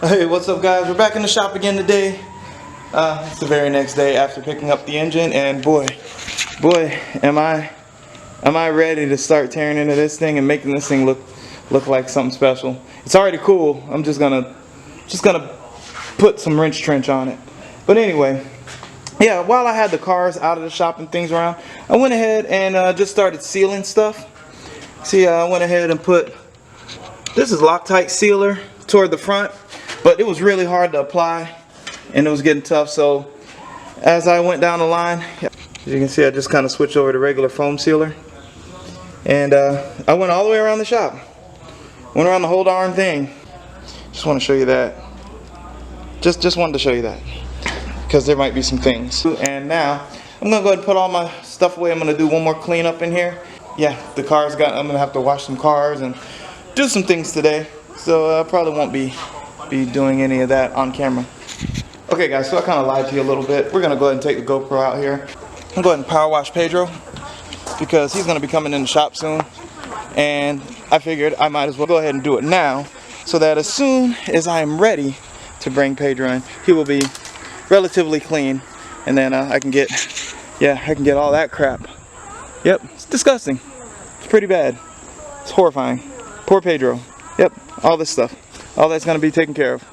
Hey, what's up guys? We're back in the shop again today. It's the very next day after picking up the engine, and boy, am I ready to start tearing into this thing and making this thing look like something special. It's already cool. I'm just gonna put some wrench trench on it. But anyway, yeah, while I had the cars out of the shop and things around, I went ahead and just started sealing stuff. See, I went ahead and put, this is Loctite sealer toward the front, but it was really hard to apply and it was getting tough. So as I went down the line, as you can see, I just kind of switched over to regular foam sealer, and I went all the way around the shop, went around the whole darn thing. Just want to show you that. Just wanted to show you that because there might be some things. And now I'm gonna go ahead and put all my stuff away. I'm gonna do one more cleanup in here. Yeah, I'm gonna have to wash some cars and do some things today, so I probably won't be doing any of that on camera. Okay guys, so I kind of lied to you a little bit. We're gonna go ahead and take the GoPro out here. I'm going to go ahead and power wash Pedro because he's gonna be coming in the shop soon, and I figured I might as well go ahead and do it now so that as soon as I am ready to bring Pedro in, he will be relatively clean, and then I can get all that crap. Yep, it's disgusting. It's pretty bad. It's horrifying. Poor Pedro. Yep, all this stuff. All that's gonna be taken care of.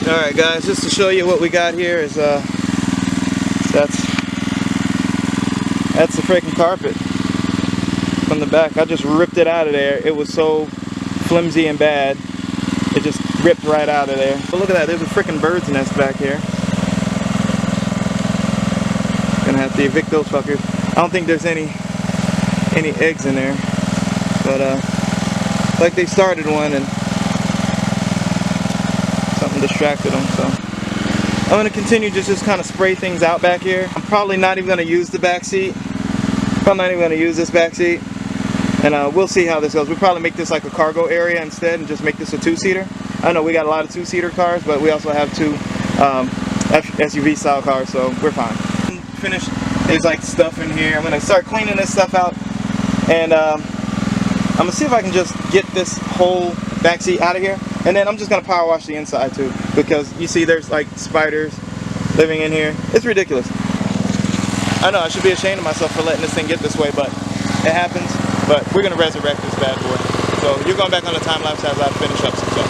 Alright guys, just to show you what we got here is that's the freaking carpet from the back. I just ripped it out of there. It was so flimsy and bad, it just ripped right out of there. But look at that, there's a freaking bird's nest back here. Gonna have to evict those fuckers. I don't think there's any eggs in there, but like they started one and distracted them, so I'm going to continue to just kind of spray things out back here. I'm probably not even going to use the back seat. Probably not even going to use this back seat, and we'll see how this goes. We'll probably make this like a cargo area instead and just make this a two-seater. I know we got a lot of two-seater cars, but we also have two SUV style cars, so we're fine. Finished. There's like stuff in here. I'm going to start cleaning this stuff out, and I'm going to see if I can just get this whole back seat out of here. And then I'm just going to power wash the inside too, because you see there's like spiders living in here. It's ridiculous. I know I should be ashamed of myself for letting this thing get this way, but it happens. But we're going to resurrect this bad boy. So you're going back on the time lapse as I finish up some stuff.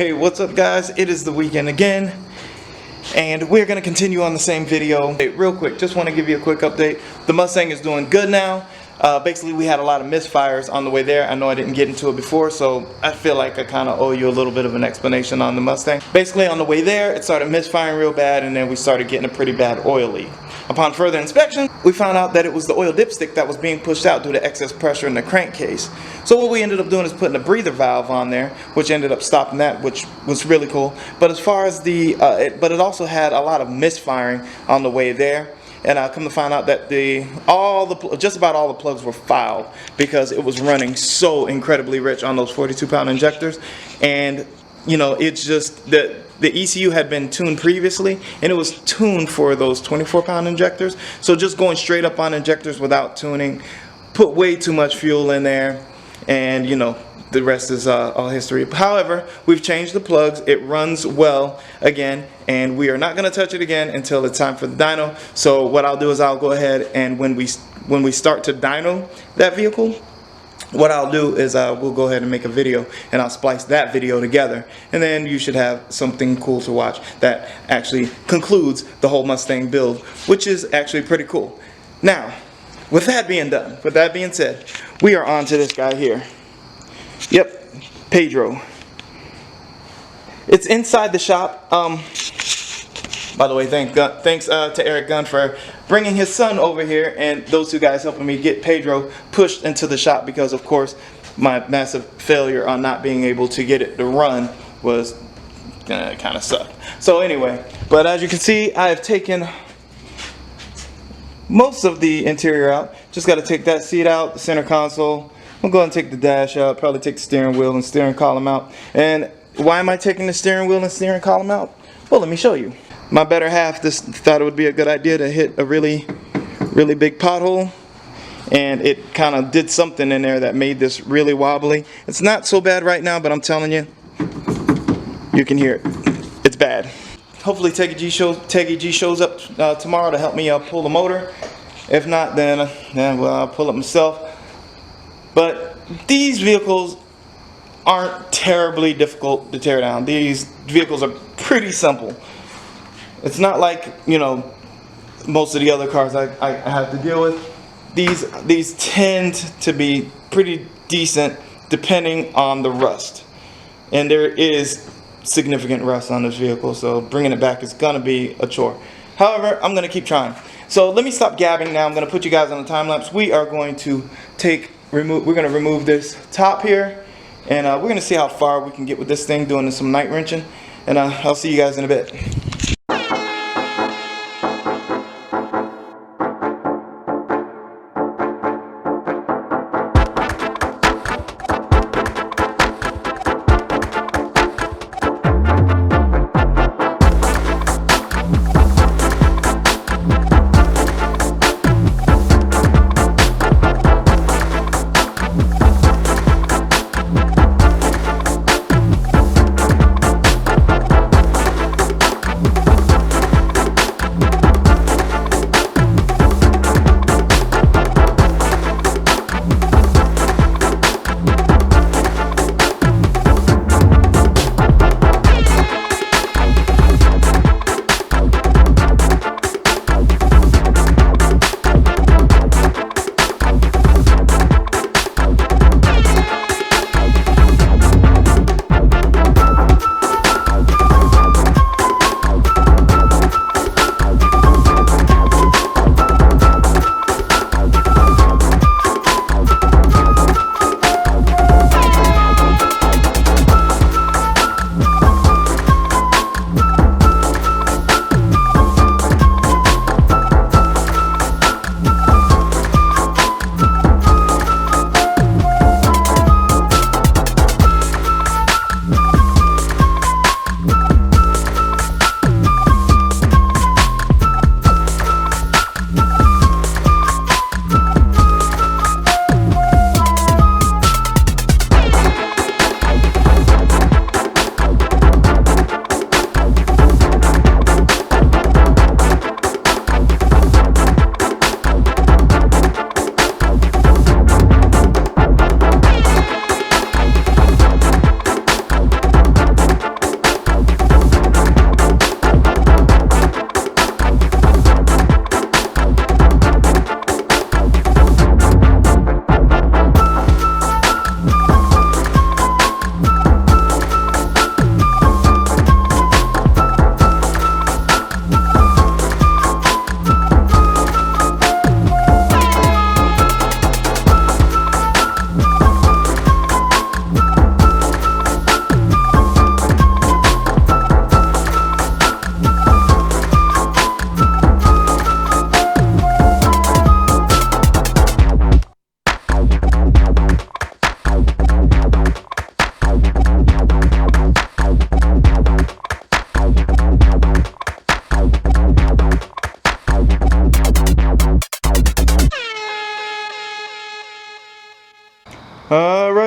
Hey, what's up guys? It is the weekend again, and we're going to continue on the same video. Hey, real quick, just want to give you a quick update. The Mustang is doing good now. Basically, we had a lot of misfires on the way there. I know I didn't get into it before, so I feel like I kind of owe you a little bit of an explanation on the Mustang. Basically, on the way there, it started misfiring real bad, and then we started getting a pretty bad oil leak. Upon further inspection, we found out that it was the oil dipstick that was being pushed out due to excess pressure in the crankcase. So what we ended up doing is putting a breather valve on there, which ended up stopping that, which was really cool. But as far as the, but it also had a lot of misfiring on the way there. And I come to find out that just about all the plugs were fouled because it was running so incredibly rich on those 42-pound injectors. And you know, it's just that the ECU had been tuned previously, and it was tuned for those 24-pound injectors. So just going straight up on injectors without tuning, put way too much fuel in there, and you know, the rest is all history. However, we've changed the plugs. It runs well again, and we are not going to touch it again until it's time for the dyno. So what I'll do is I'll go ahead and when we start to dyno that vehicle, what I'll do is we'll go ahead and make a video, and I'll splice that video together, and then you should have something cool to watch that actually concludes the whole Mustang build, which is actually pretty cool. Now, with that being done, with that being said, we are on to this guy here. Yep, Pedro. It's inside the shop. By the way, thanks to Eric Gunn for bringing his son over here, and those two guys helping me get Pedro pushed into the shop, because of course my massive failure on not being able to get it to run was gonna kind of suck. So anyway, but as you can see, I have taken most of the interior out. Just got to take that seat out, the center console. I'll go ahead and take the dash out, probably take the steering wheel and steering column out. And why am I taking the steering wheel and steering column out? Well, let me show you. My better half just thought it would be a good idea to hit a really big pothole, and it kind of did something in there that made this really wobbly. It's not so bad right now, but I'm telling you, you can hear it. It's bad. Hopefully Teggy G shows up tomorrow to help me pull the motor. If not, then well, I'll pull it myself. But these vehicles aren't terribly difficult to tear down. These vehicles are pretty simple. It's not like, you know, most of the other cars I have to deal with. These tend to be pretty decent depending on the rust. And there is significant rust on this vehicle, so bringing it back is gonna be a chore. However, I'm gonna keep trying. So let me stop gabbing now. I'm gonna put you guys on a time lapse. We are going to we're gonna remove this top here, and we're gonna see how far we can get with this thing, doing some night wrenching, and I'll see you guys in a bit.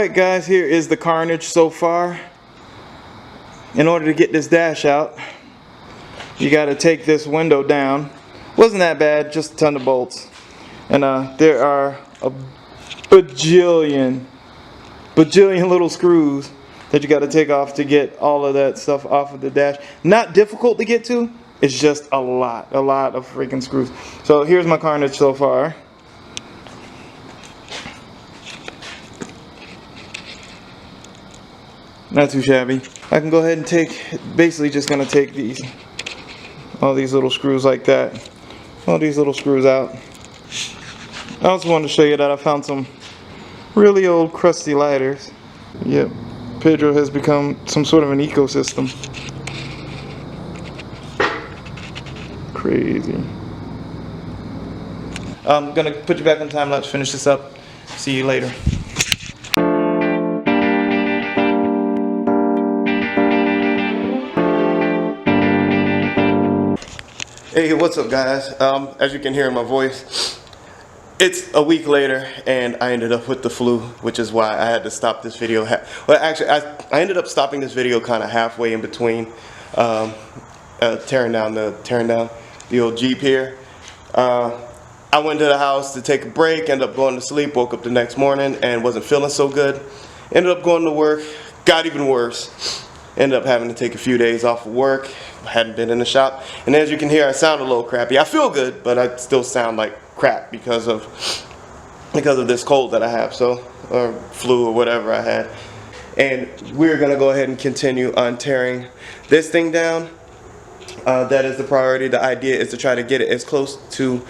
Alright guys, here is the carnage so far. In order to get this dash out, you gotta take this window down. Wasn't that bad, just a ton of bolts. And there are a bajillion little screws that you gotta take off to get all of that stuff off of the dash. Not difficult to get to, it's just a lot of freaking screws. So here's my carnage so far. Not too shabby. I can go ahead and take, basically just gonna take these, all these little screws like that. All these little screws out. I also wanted to show you that I found some really old crusty lighters. Yep, Pedro has become some sort of an ecosystem. Crazy. I'm gonna put you back on time lapse, finish this up. See you later. Hey, what's up guys? As you can hear in my voice, it's a week later and I ended up with the flu, which is why I had to stop this video. Well, actually, I ended up stopping this video kind of halfway in between tearing down the old Jeep here. I went to the house to take a break, ended up going to sleep, woke up the next morning and wasn't feeling so good. Ended up going to work, got even worse. Ended up having to take a few days off of work. Hadn't been in the shop, and as you can hear, I sound a little crappy. I feel good, but I still sound like crap because of this cold that I have, so, or flu or whatever I had. And we're gonna go ahead and continue on tearing this thing down. That is the priority. The idea is to try to get it as close to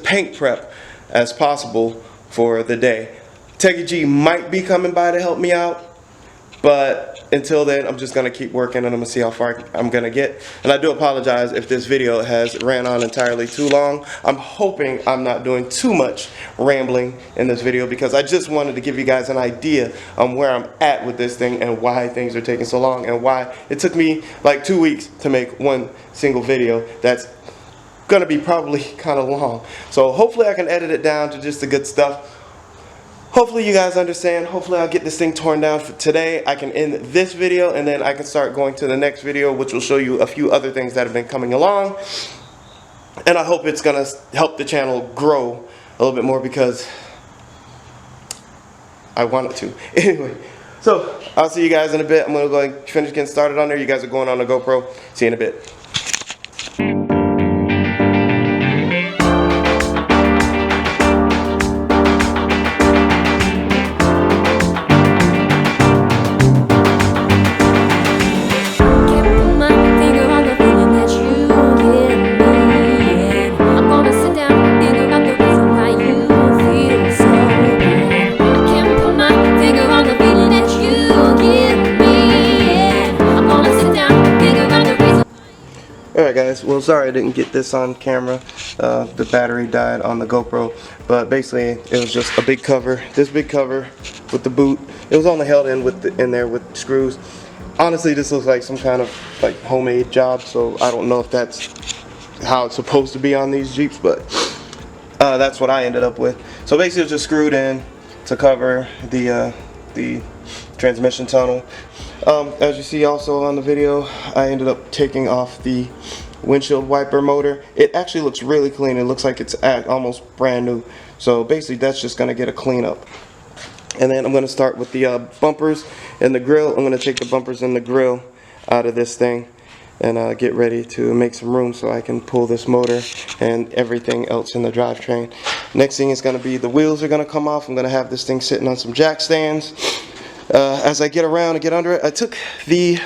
paint prep as possible for the day. Techie G might be coming by to help me out, but until then, I'm just going to keep working and I'm going to see how far I'm going to get. And I do apologize if this video has ran on entirely too long. I'm hoping I'm not doing too much rambling in this video because I just wanted to give you guys an idea on where I'm at with this thing and why things are taking so long and why it took me like 2 weeks to make one single video that's going to be probably kind of long. So hopefully I can edit it down to just the good stuff. Hopefully you guys understand. Hopefully I'll get this thing torn down for today. I can end this video and then I can start going to the next video, which will show you a few other things that have been coming along. And I hope it's gonna help the channel grow a little bit more because I want it to. Anyway, so I'll see you guys in a bit. I'm gonna go and finish getting started on there. You guys are going on the GoPro. See you in a bit. Alright guys, well sorry I didn't get this on camera. The battery died on the GoPro, but basically it was just a big cover. This big cover with the boot. It was only held in with in there with screws. Honestly, this looks like some kind of like homemade job, so I don't know if that's how it's supposed to be on these Jeeps, but that's what I ended up with. So basically it was just screwed in to cover the transmission tunnel. As you see also on the video, I ended up taking off the windshield wiper motor. It actually looks really clean. It looks like it's almost brand new. So basically that's just going to get a cleanup. And then I'm going to start with the bumpers and the grill. I'm going to take the bumpers and the grill out of this thing and get ready to make some room so I can pull this motor and everything else in the drivetrain. Next thing is going to be the wheels are going to come off. I'm going to have this thing sitting on some jack stands. As I get around and get under it, I took the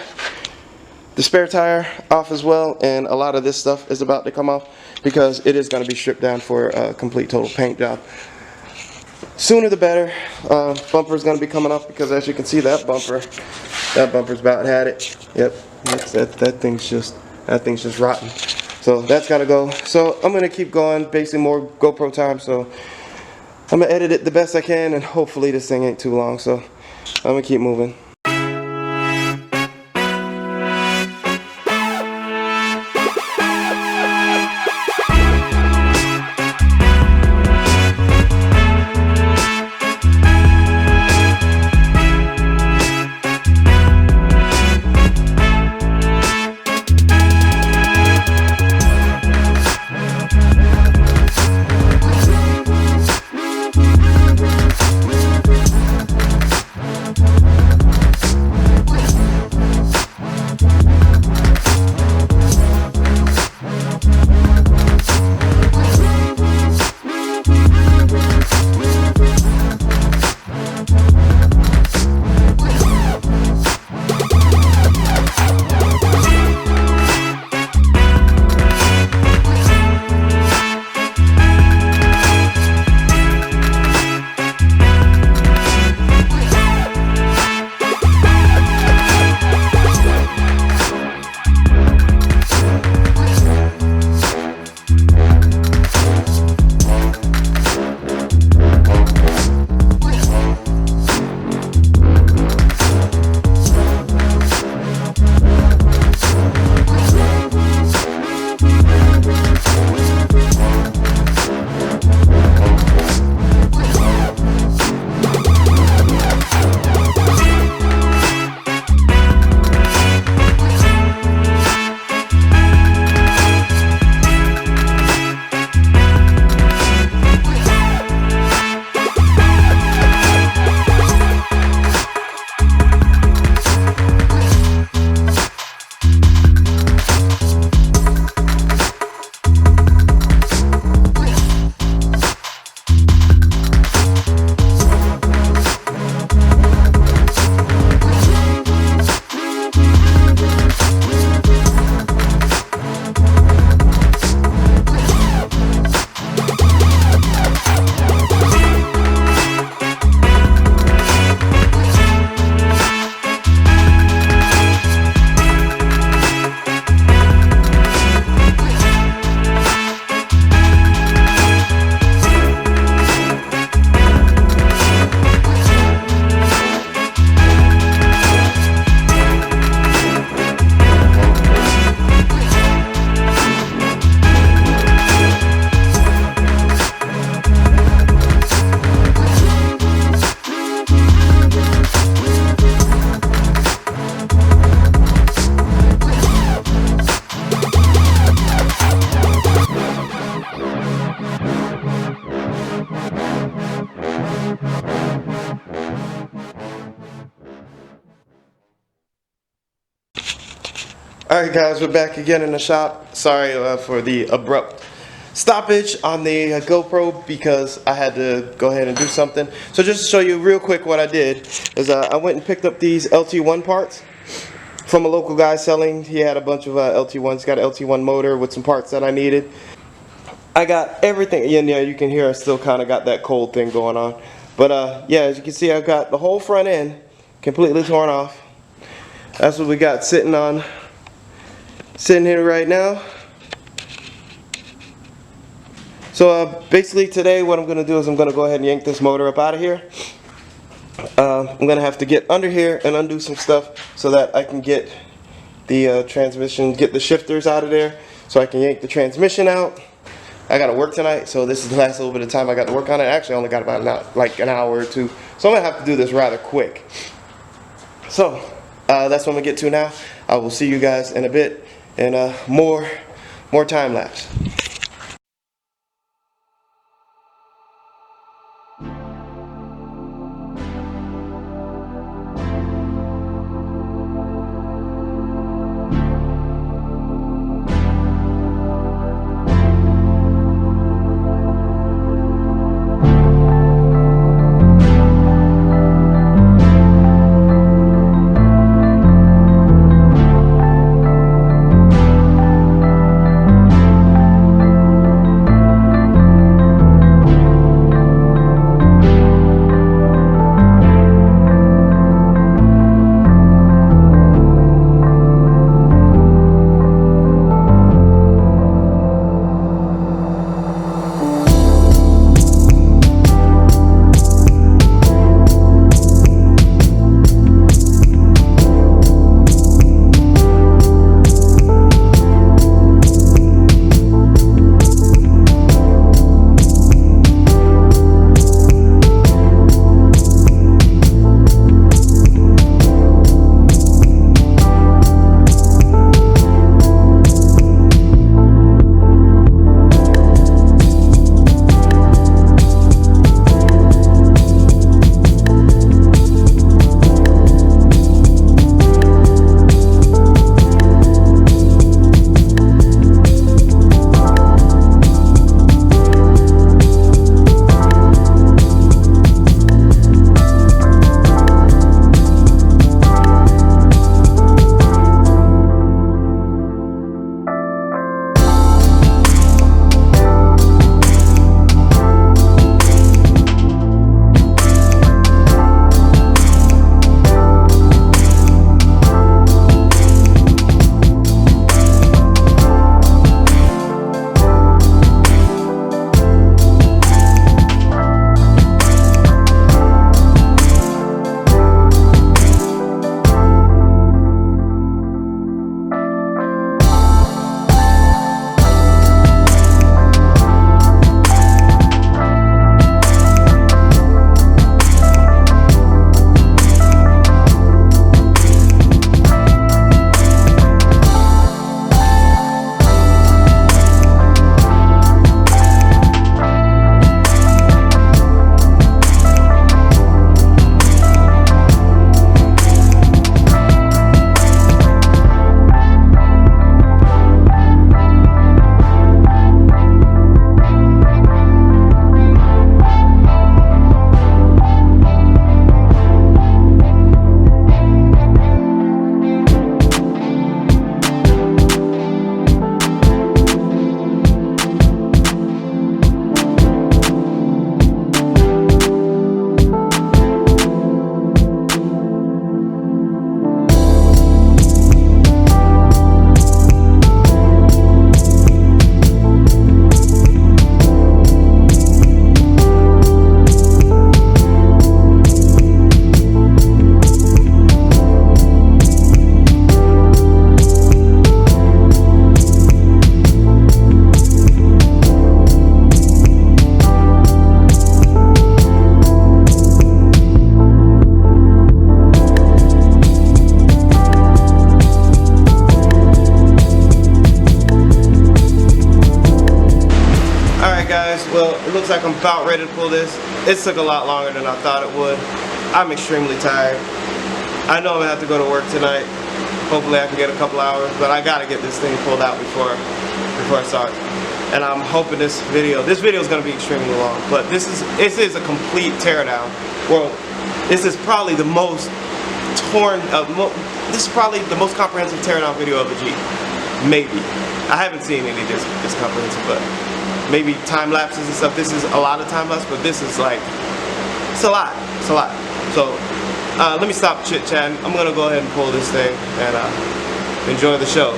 spare tire off as well, and a lot of this stuff is about to come off because it is going to be stripped down for a complete total paint job. Sooner the better. Bumper is going to be coming off because as you can see, that bumper's about had it. Yep, that thing's just rotten. So that's got to go. So I'm going to keep going, basically more GoPro time. So I'm going to edit it the best I can, and hopefully this thing ain't too long. So I'm going to keep moving. Alright guys, we're back again in the shop. Sorry for the abrupt stoppage on the GoPro because I had to go ahead and do something. So just to show you real quick what I did is I went and picked up these LT1 parts from a local guy selling. He had a bunch of LT1s. He's got an LT1 motor with some parts that I needed. I got everything. Yeah, you can hear I still kind of got that cold thing going on. But yeah, as you can see, I've got the whole front end completely torn off. That's what we got sitting here right now. So basically today what I'm going to do is I'm going to go ahead and yank this motor up out of here. I'm going to have to get under here and undo some stuff so that I can get the transmission, get the shifters out of there so I can yank the transmission out. I got to work tonight, so this is the last little bit of time I got to work on it. Actually, I only got about an hour or two, so I'm going to have to do this rather quick. So that's what I'm going to get to now. I will see you guys in a bit and more time lapse. Well, it looks like I'm about ready to pull this. It took a lot longer than I thought it would. I'm extremely tired. I know I'm gonna have to go to work tonight. Hopefully I can get a couple hours, but I gotta get this thing pulled out before I start. And I'm hoping this video is gonna be extremely long, but this is a complete teardown. Well, this is probably the most this is probably the most comprehensive teardown video of a Jeep. Maybe. I haven't seen any this comprehensive, but maybe time lapses and stuff. This is a lot of time lapse, but this is like, it's a lot. It's a lot. So let me stop chit-chatting. I'm gonna go ahead and pull this thing and enjoy the show.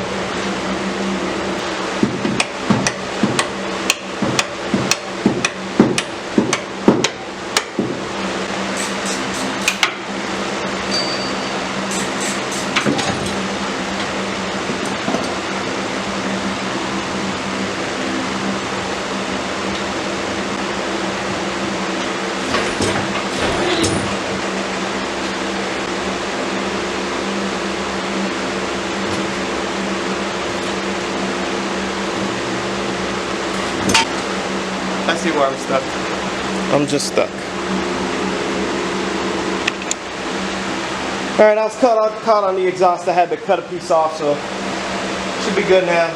I see where I'm stuck. I'm just stuck. Alright, I was caught on the exhaust. I had to cut a piece off, so should be good now.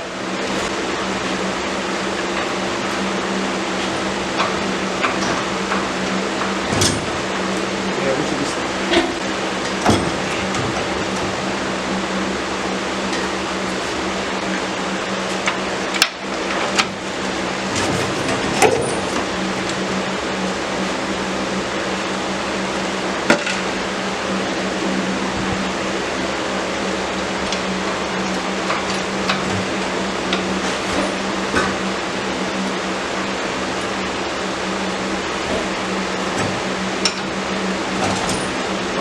Yeah, we should just...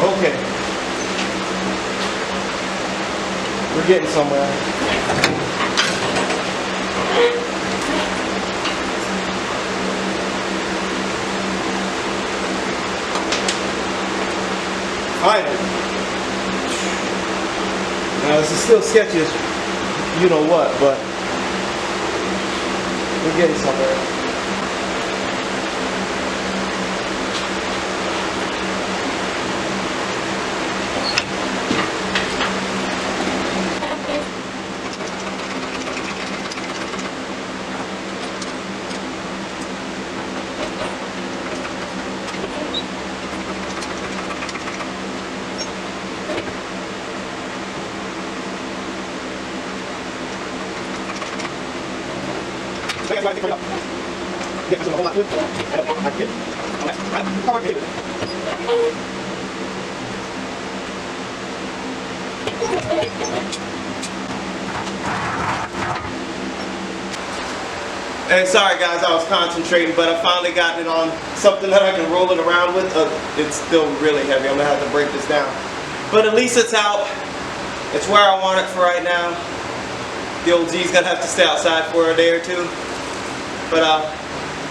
Okay. We're getting somewhere. Finally. Now this is still sketchy as you know what, but we're getting somewhere. Hey, sorry guys, I was concentrating, but I finally got it on something that I can roll it around with. It's still really heavy. I'm gonna have to break this down, but at least it's out. It's where I want it for right now. The old G's gonna have to stay outside for a day or two, but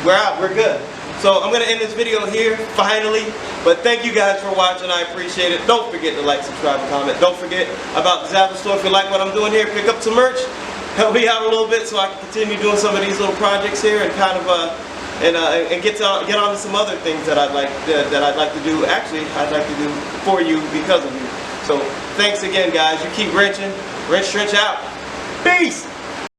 we're out, we're good. So I'm gonna end this video here, finally, but thank you guys for watching, I appreciate it. Don't forget to like, subscribe, and comment. Don't forget about the Disassembly store. If you like what I'm doing here, pick up some merch, help me out a little bit so I can continue doing some of these little projects here and kind of and get on to some other things that I'd like to do. Actually, I'd like to do for you because of you. So thanks again guys, you keep wrenching. Wrench out. Peace!